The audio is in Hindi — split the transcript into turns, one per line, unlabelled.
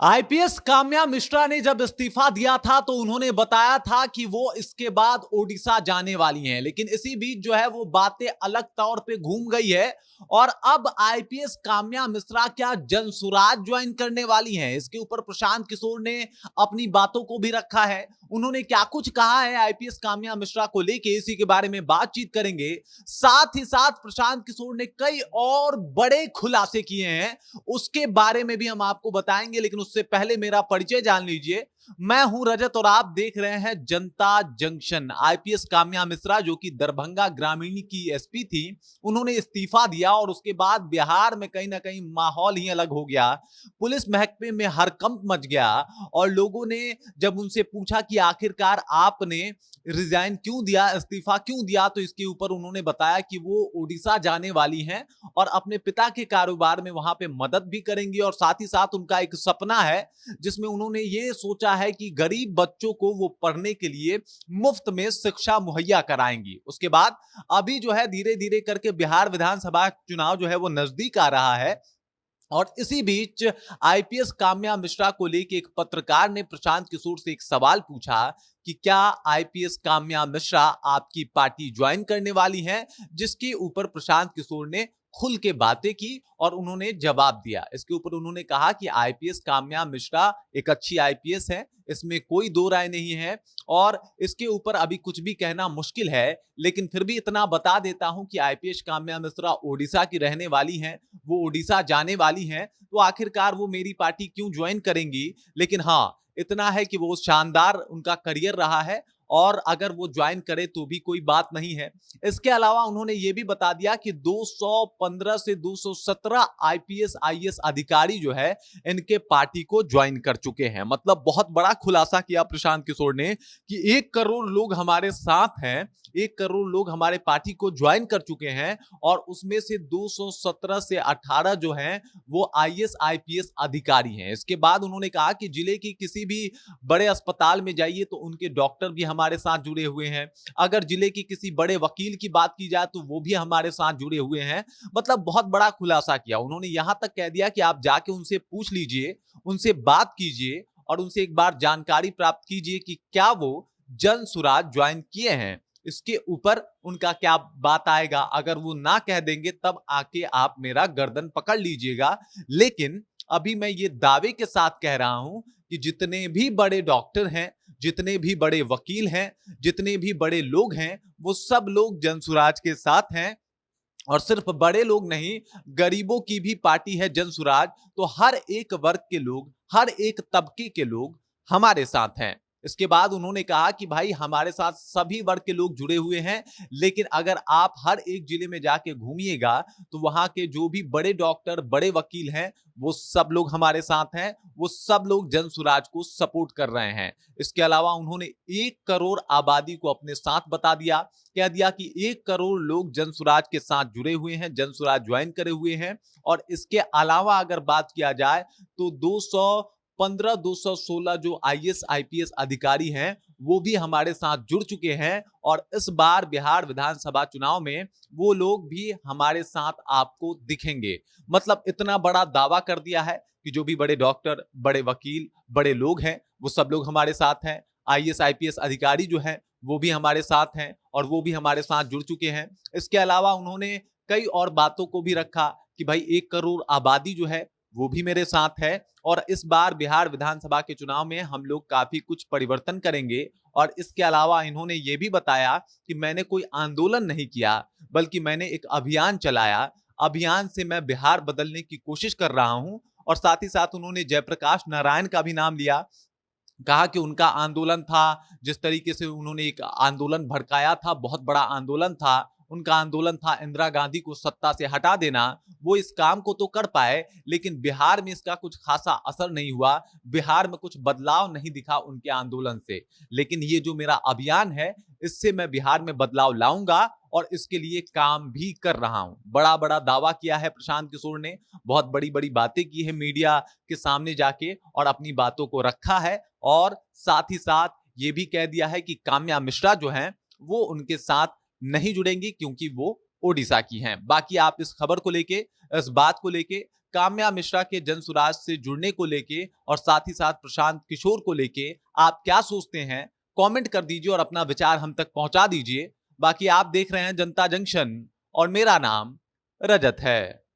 आईपीएस काम्या मिश्रा ने जब इस्तीफा दिया था तो उन्होंने बताया था कि वो इसके बाद ओडिशा जाने वाली हैं, लेकिन इसी बीच जो है वो बातें अलग तौर पे घूम गई है और अब आईपीएस काम्या मिश्रा क्या जनसुराज ज्वाइन करने वाली हैं। इसके ऊपर प्रशांत किशोर ने अपनी बातों को भी रखा है। उन्होंने क्या कुछ कहा है आईपीएस काम्या मिश्रा को लेके, इसी के बारे में बातचीत करेंगे। साथ ही साथ प्रशांत किशोर ने कई और बड़े खुलासे किए हैं, उसके बारे में भी हम आपको बताएंगे। लेकिन उससे पहले मेरा परिचय जान लीजिए। मैं हूं रजत और आप देख रहे हैं जनता जंक्शन। आईपीएस काम्या मिश्रा जो कि दरभंगा ग्रामीण की एसपी थी, उन्होंने इस्तीफा दिया और उसके बाद बिहार में कहीं ना कहीं माहौल ही अलग हो गया। पुलिस महकमे में हड़कंप मच गया और लोगों ने जब उनसे पूछा कि आखिरकार आपने रिजाइन क्यों दिया, इस्तीफा क्यों दिया, तो इसके ऊपर उन्होंने बताया कि वो ओडिशा जाने वाली हैं और अपने पिता के कारोबार में वहां पे मदद भी करेंगी और साथ ही साथ उनका एक सपना है जिसमें उन्होंने ये सोचा है कि गरीब बच्चों को वो पढ़ने के लिए मुफ्त में शिक्षा मुहैया कराएंगी। उसके बाद अभी जो है धीरे धीरे करके बिहार विधानसभा चुनाव जो है वो नजदीक आ रहा है और इसी बीच आईपीएस काम्या मिश्रा को लेकर एक पत्रकार ने प्रशांत किशोर से एक सवाल पूछा कि क्या आईपीएस काम्या मिश्रा आपकी पार्टी ज्वाइन करने वाली हैं, जिसके ऊपर प्रशांत किशोर ने खुल के बातें की और उन्होंने जवाब दिया। इसके ऊपर उन्होंने कहा कि आईपीएस काम्या मिश्रा एक अच्छी आईपीएस है, इसमें कोई दो राय नहीं है और इसके ऊपर अभी कुछ भी कहना मुश्किल है, लेकिन फिर भी इतना बता देता हूं कि आईपीएस काम्या मिश्रा ओडिशा की रहने वाली हैं, वो ओडिशा जाने वाली हैं, तो आखिरकार वो मेरी पार्टी क्यों ज्वाइन करेंगी। लेकिन हाँ, इतना है कि वो शानदार उनका करियर रहा है और अगर वो ज्वाइन करे तो भी कोई बात नहीं है। इसके अलावा उन्होंने ये भी बता दिया कि 215 से 217 आईपीएस आईएएस अधिकारी जो है इनके पार्टी को ज्वाइन कर चुके हैं। मतलब बहुत बड़ा खुलासा किया प्रशांत किशोर ने कि 1 करोड़ लोग हमारे साथ हैं, 1 करोड़ लोग हमारे पार्टी को ज्वाइन कर चुके हैं और उसमें से 217 से 18 जो हैं वो आईएएस आईपीएस अधिकारी हैं। इसके बाद उन्होंने कहा कि जिले की किसी भी बड़े अस्पताल में जाइए तो उनके डॉक्टर भी हमारे साथ जुड़े हुए हैं। अगर जिले की किसी बड़े वकील की बात की जाए तो वो भी हमारे साथ जुड़े हुए हैं। मतलब बहुत बड़ा खुलासा किया उन्होंने। यहां तक कह दिया कि आप जाके उनसे पूछ लीजिए, उनसे बात कीजिए और उनसे एक बार जानकारी प्राप्त कीजिए कि क्या वो जन सुराज ज्वाइन किए हैं। इसके ऊपर उनका क्या बात आएगा, अगर वो ना कह देंगे तब आके आप मेरा गर्दन पकड़ लीजिएगा। लेकिन अभी मैं ये दावे के साथ कह रहा हूं कि जितने भी बड़े डॉक्टर हैं, जितने भी बड़े वकील हैं, जितने भी बड़े लोग हैं, वो सब लोग जनसुराज के साथ हैं। और सिर्फ बड़े लोग नहीं, गरीबों की भी पार्टी है जनसुराज। तो हर एक वर्ग के लोग, हर एक तबके के लोग हमारे साथ हैं। इसके बाद उन्होंने कहा कि भाई हमारे साथ सभी वर्ग के लोग जुड़े हुए हैं, लेकिन अगर आप हर एक जिले में जाके घूमिएगा तो वहां के जो भी बड़े डॉक्टर, बड़े वकील हैं, वो सब लोग हमारे साथ हैं, वो सब लोग जनसुराज को सपोर्ट कर रहे हैं। इसके अलावा उन्होंने 1 करोड़ आबादी को अपने साथ बता दिया, कह दिया कि 1 करोड़ लोग जनसुराज के साथ जुड़े हुए हैं, जनसुराज ज्वाइन करे हुए हैं। और इसके अलावा अगर बात किया जाए तो 215 216 जो आईएएस आईपीएस अधिकारी हैं वो भी हमारे साथ जुड़ चुके हैं और इस बार बिहार विधानसभा चुनाव में वो लोग भी हमारे साथ आपको दिखेंगे। मतलब इतना बड़ा दावा कर दिया है कि जो भी बड़े डॉक्टर, बड़े वकील, बड़े लोग हैं वो सब लोग हमारे साथ हैं। आईएएस आईपीएस अधिकारी जो हैं वो भी हमारे साथ हैं और वो भी हमारे साथ जुड़ चुके हैं। इसके अलावा उन्होंने कई और बातों को भी रखा कि भाई 1 करोड़ आबादी जो है वो भी मेरे साथ है और इस बार बिहार विधानसभा के चुनाव में हम लोग काफी कुछ परिवर्तन करेंगे। और इसके अलावा इन्होंने ये भी बताया कि मैंने कोई आंदोलन नहीं किया, बल्कि मैंने एक अभियान चलाया। अभियान से मैं बिहार बदलने की कोशिश कर रहा हूं। और साथ ही साथ उन्होंने जयप्रकाश नारायण का भी नाम लिया, कहा कि उनका आंदोलन था, जिस तरीके से उन्होंने एक आंदोलन भड़काया था, बहुत बड़ा आंदोलन था। उनका आंदोलन था इंदिरा गांधी को सत्ता से हटा देना। वो इस काम को तो कर पाए, लेकिन बिहार में इसका कुछ खासा असर नहीं हुआ, बिहार में कुछ बदलाव नहीं दिखा उनके आंदोलन से। लेकिन ये जो मेरा अभियान है, इससे मैं बिहार में बदलाव लाऊंगा और इसके लिए काम भी कर रहा हूं। बड़ा बड़ा दावा किया है प्रशांत किशोर ने, बहुत बड़ी बड़ी बातें की है मीडिया के सामने जाके और अपनी बातों को रखा है। और साथ ही साथ ये भी कह दिया है कि काम्या मिश्रा जो हैं वो उनके साथ नहीं जुड़ेंगी क्योंकि वो ओडिशा की हैं। बाकी आप इस खबर को लेके, इस बात को लेके काम्या मिश्रा के जनसुराज से जुड़ने को लेके और साथ ही साथ प्रशांत किशोर को लेके आप क्या सोचते हैं, कमेंट कर दीजिए और अपना विचार हम तक पहुंचा दीजिए। बाकी आप देख रहे हैं जनता जंक्शन और मेरा नाम रजत है।